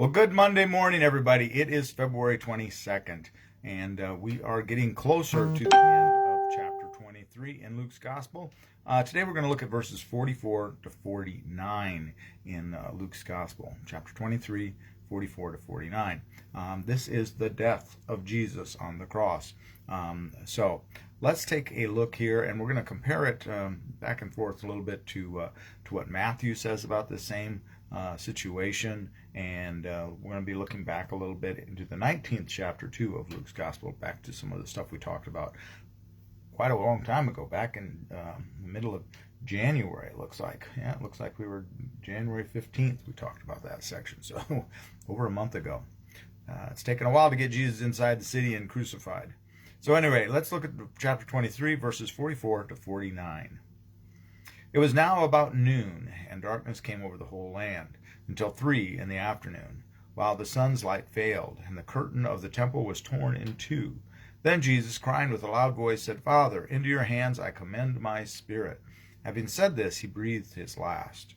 Well, good Monday morning, everybody. It is February 22nd, and we are getting closer to the end of chapter 23 in Luke's Gospel. Today we're going to look at verses 44 to 49 in Luke's Gospel, chapter 23, 44 to 49. This is the death of Jesus on the cross. So let's take a look here, and we're going to compare it back and forth a little bit to what Matthew says about the same situation, and we're going to be looking back a little bit into the 19th chapter too of Luke's Gospel, back to some of the stuff we talked about quite a long time ago, back in the middle of January, it looks like. Yeah, it looks like we were January 15th we talked about that section, so over a month ago. It's taken a while to get Jesus inside the city and crucified. So anyway, let's look at chapter 23, verses 44 to 49. It was now about noon, and darkness came over the whole land, until 3 in the afternoon, while the sun's light failed, and the curtain of the temple was torn in two. Then Jesus, crying with a loud voice, said, "Father, into your hands I commend my spirit." Having said this, he breathed his last.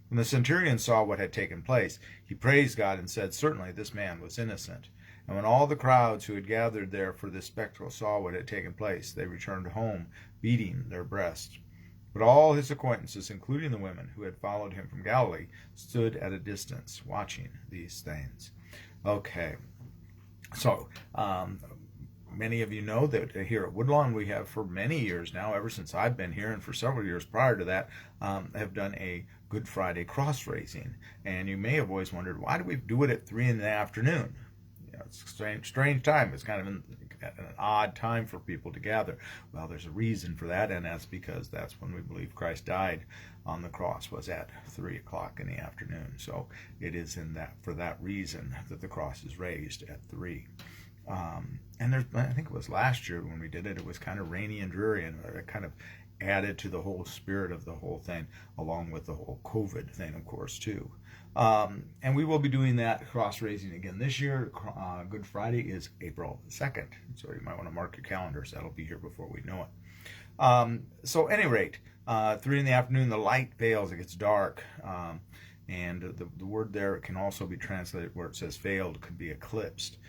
When the centurion saw what had taken place, he praised God and said, "Certainly this man was innocent." And when all the crowds who had gathered there for this spectacle saw what had taken place, they returned home, beating their breasts. But all his acquaintances, including the women who had followed him from Galilee, stood at a distance, watching these things. Okay, so many of you know that here at Woodlawn we have for many years now, ever since I've been here, and for several years prior to that, have done a Good Friday cross raising. And you may have always wondered, why do we do it at 3 in the afternoon? It's a strange time. It's kind of an odd time for people to gather. Well, there's a reason for that, and that's because that's when we believe Christ died on the cross, was at 3 o'clock in the afternoon. So it is for that reason that the cross is raised at 3. And I think it was last year when we did it, it was kind of rainy and dreary, and it kind of added to the whole spirit of the whole thing, along with the whole COVID thing, of course, too. And we will be doing that cross-raising again this year. Good Friday is April 2nd, so you might want to mark your calendars. That'll be here before we know it. So at any rate, 3 in the afternoon, the light fails, it gets dark. And the word there can also be translated where it says failed, could be eclipsed.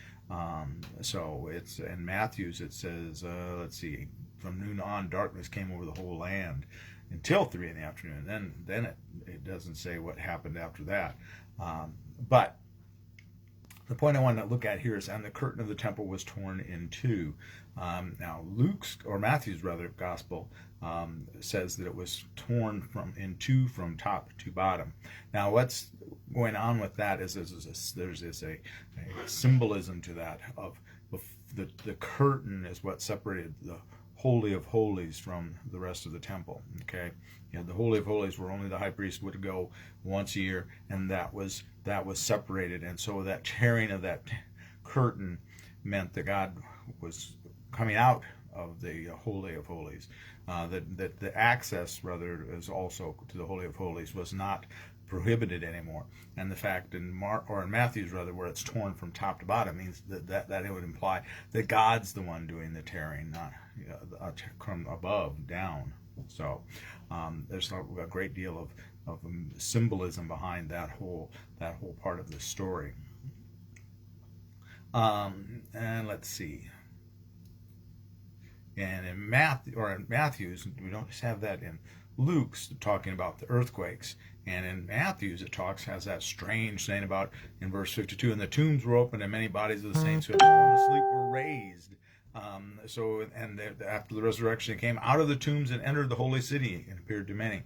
So it's in Matthew's, it says, let's see, from noon on, darkness came over the whole land until 3 in the afternoon. Then it doesn't say what happened after that. But the point I want to look at here is, and the curtain of the temple was torn in two. Now Matthew's gospel says that it was torn in two from top to bottom. Now what's going on with that is there's a symbolism to that of the curtain is what separated the Holy of Holies from the rest of the temple. Okay, the Holy of Holies where only the high priest would go once a year, and that was separated. And so that tearing of that curtain meant that God was coming out of the Holy of Holies. That the access, rather, is also to the Holy of Holies was not prohibited anymore. And the fact in Matthew's, where it's torn from top to bottom, means that it would imply that God's the one doing the tearing, not from above down. So there's a great deal of symbolism behind that whole part of the story. And let's see. And in Matthew's, we don't have that. In Luke's talking about the earthquakes, and in Matthew's it has that strange saying about, in verse 52, and the tombs were opened, and many bodies of the saints who had fallen asleep were raised. After the resurrection, they came out of the tombs and entered the holy city and appeared to many.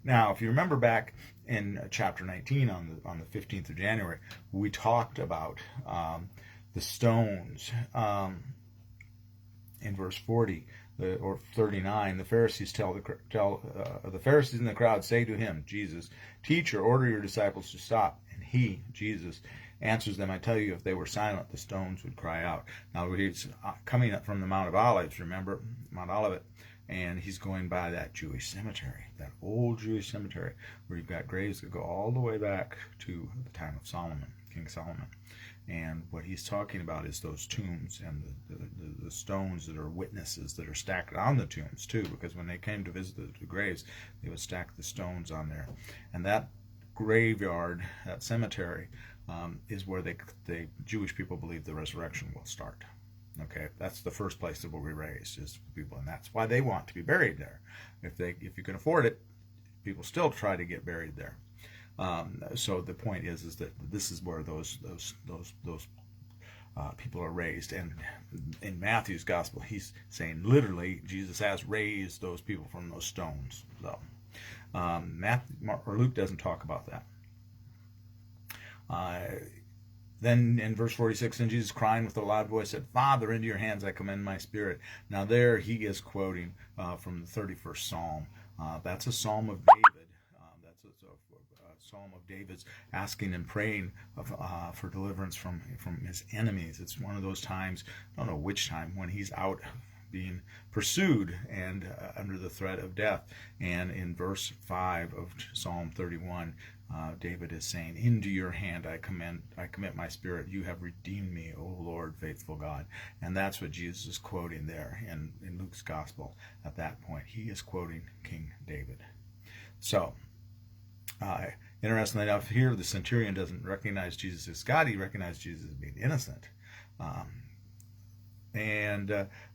Now, if you remember back in chapter 19 on the 15th of January, we talked about the stones. In verse 40 or 39, the Pharisees the Pharisees in the crowd say to him, Jesus, "Teacher, order your disciples to stop." And he, Jesus, answers them, "I tell you, if they were silent, the stones would cry out." Now he's coming up from the Mount of Olives, remember, Mount Olivet, and he's going by that Jewish cemetery, that old Jewish cemetery, where you've got graves that go all the way back to the time of Solomon, King Solomon. And what he's talking about is those tombs and the stones that are witnesses that are stacked on the tombs too, because when they came to visit the graves, they would stack the stones on there. And that graveyard, that cemetery, is where the Jewish people believe the resurrection will start. Okay, that's the first place that we'll be raised, is people, and that's why they want to be buried there. If you can afford it, people still try to get buried there. So the point is that this is where those people are raised. And in Matthew's gospel, he's saying literally Jesus has raised those people from those stones. So Luke doesn't talk about that. Then in verse 46, and Jesus crying with a loud voice said, Father, into your hands I commend my spirit. Now there he is quoting from the 31st Psalm. That's a Psalm of David. That's a Psalm of David's asking and praying for deliverance from his enemies. It's one of those times, I don't know which time, when he's out being pursued and under the threat of death. And in verse 5 of Psalm 31, David is saying, into your hand I commit my spirit. You have redeemed me, O Lord, faithful God. And that's what Jesus is quoting there in Luke's gospel. At that point, he is quoting King David. So, interestingly enough, here the centurion doesn't recognize Jesus as God. He recognizes Jesus as being innocent.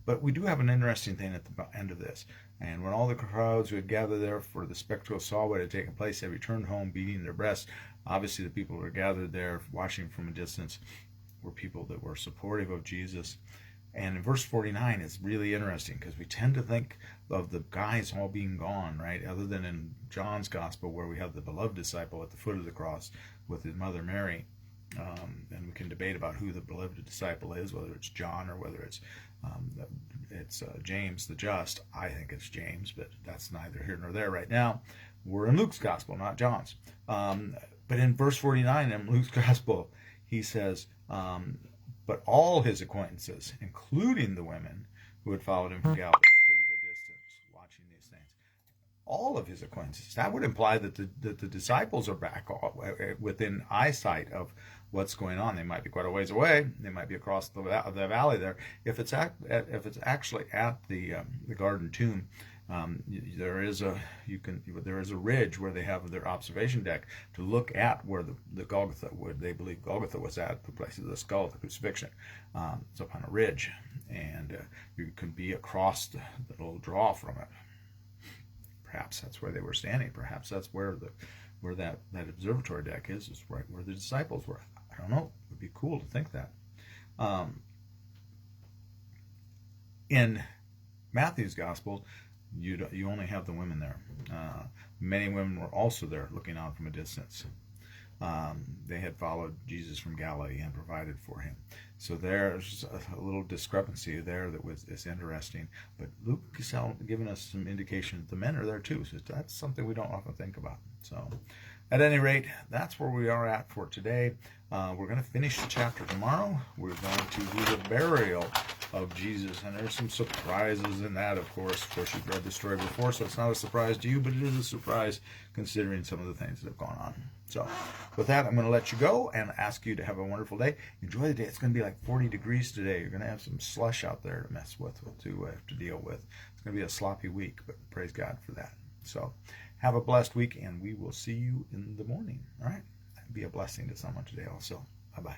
But we do have an interesting thing at the end of this. And when all the crowds who had gathered there for the spectacle saw what had taken place, they returned home, beating their breasts. Obviously, the people who were gathered there, watching from a distance, were people that were supportive of Jesus. And in verse 49, it's really interesting because we tend to think of the guys all being gone, right? Other than in John's gospel, where we have the beloved disciple at the foot of the cross with his mother Mary. And we can debate about who the beloved disciple is, whether it's John or whether it's James the Just. I think it's James, but that's neither here nor there right now. We're in Luke's gospel, not John's. But in verse 49 in Luke's gospel, he says, but all his acquaintances, including the women who had followed him from Galilee, stood at a distance watching these things. All of his acquaintances. That would imply that the disciples are back within eyesight of what's going on. They might be quite a ways away. They might be across the valley there. If it's actually at the garden tomb, there is a ridge where they have their observation deck to look at where the Golgotha they believe Golgotha was at, the place of the skull, the crucifixion. It's up on a ridge, and you can be across the little draw from it. Perhaps that's where they were standing. Perhaps that's where that observatory deck is right where the disciples were. I don't know. It would be cool to think that. In Matthew's gospel, you only have the women there. Many women were also there looking on from a distance. They had followed Jesus from Galilee and provided for him. So there's a little discrepancy there that is interesting. But Luke is giving us some indication that the men are there too. So that's something we don't often think about. So at any rate, that's where we are at for today. We're going to finish the chapter tomorrow. We're going to do the burial of Jesus, and there's some surprises in that, of course. Of course, you've read the story before, so it's not a surprise to you, but it is a surprise considering some of the things that have gone on. So with that, I'm going to let you go and ask you to have a wonderful day. Enjoy the day. It's going to be like 40 degrees today. You're going to have some slush out there to mess with, to have to deal with. It's going to be a sloppy week, but praise God for that. So have a blessed week, and we will see you in the morning. All right? Be a blessing to someone today also. Bye-bye.